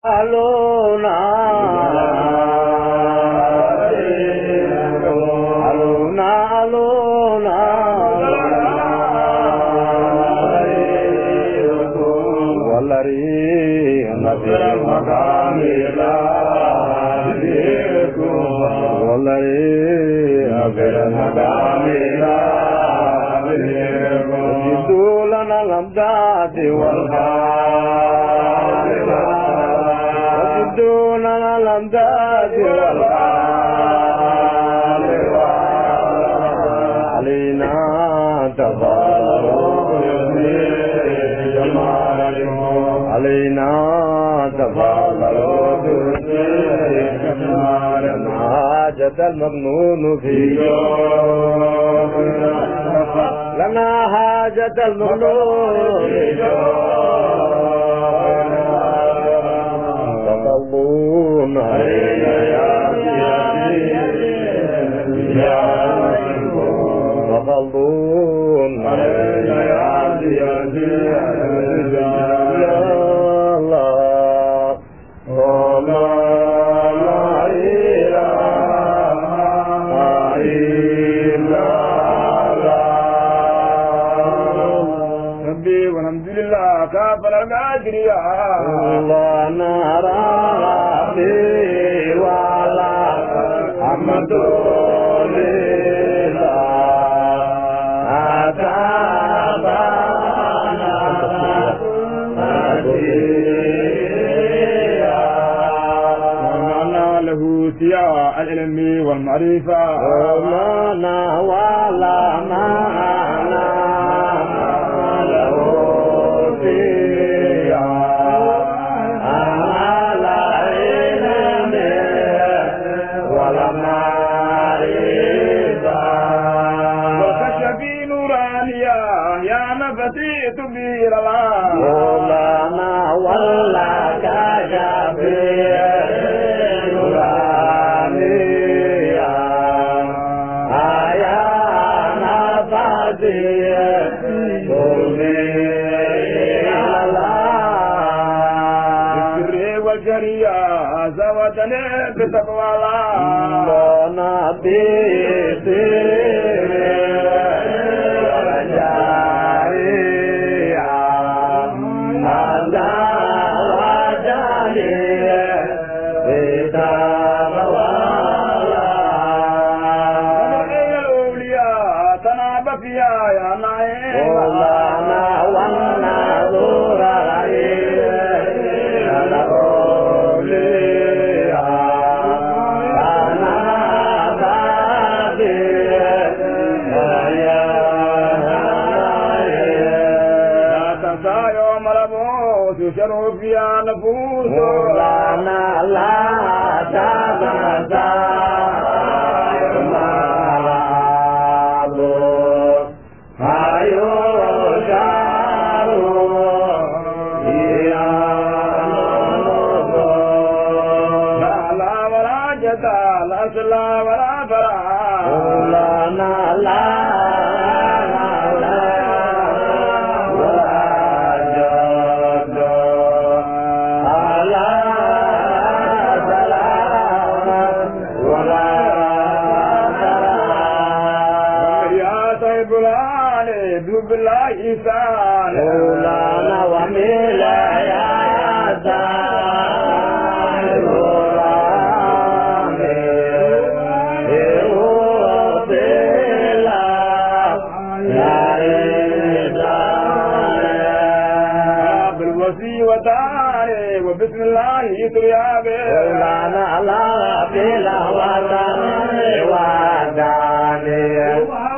alona alona alona walari nabira magamila walari nabira magamila idulana lamdati walha idulana lamdati walha alina tabaru علينا تفضل حاجة الممنون في لنا حاجة الممنون تفضلون علينا يا تفضلون علينا الله نرى ولا حمد لله له سياء العلم والمعرفة وما ولا معنى له تبير الله مولانا ولا كجبير نورانيا آيانا فادير تبير الله السر والجريا زودني بتقوى الله مولانا بيسير شرف يا نفوس مولانا لا تنسى لا ولا برا مولانا لا بالله إنسان مولانا وميلا يا زان بالوصي وداري وبسم الله يدريا مولانا الله بلا وداني وداني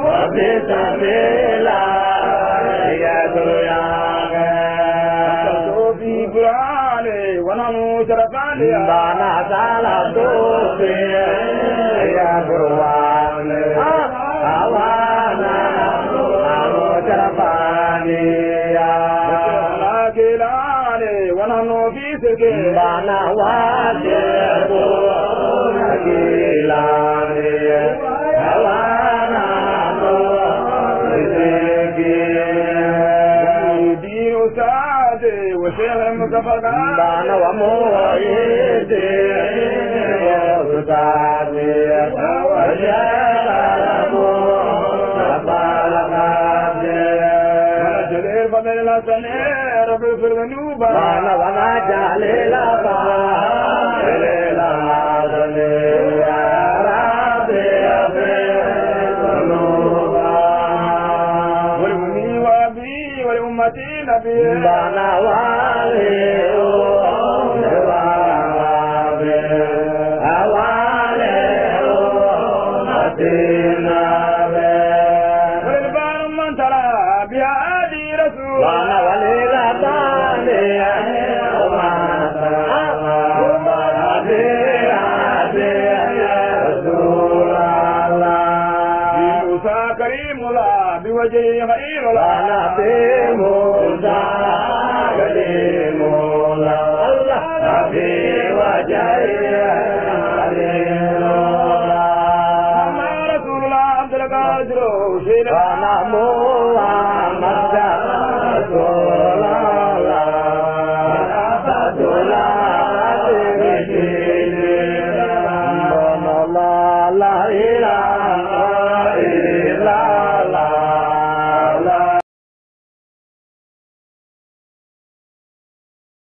وبسم الله بانا سالا دوسي يا قروان اوانا انو جرباني يا لاكيلاني ونانو بيسكي بانا واجبو لاكيلاني اوانا انو بيسكي دينو سادي وشيخ Bana wa mo yede Sudani Wajala mo Balagade Jale Badela Sane Rabbi Firdanuba Bana wa Jalila Ba Jalila Sane Rabbi Firdanuba Waluni wa bi wal ummati nabi Bana wa وجه غير لا بمولا كلمولا الله في وجه غير ما رسول الله عبد القادر شيخنا محمد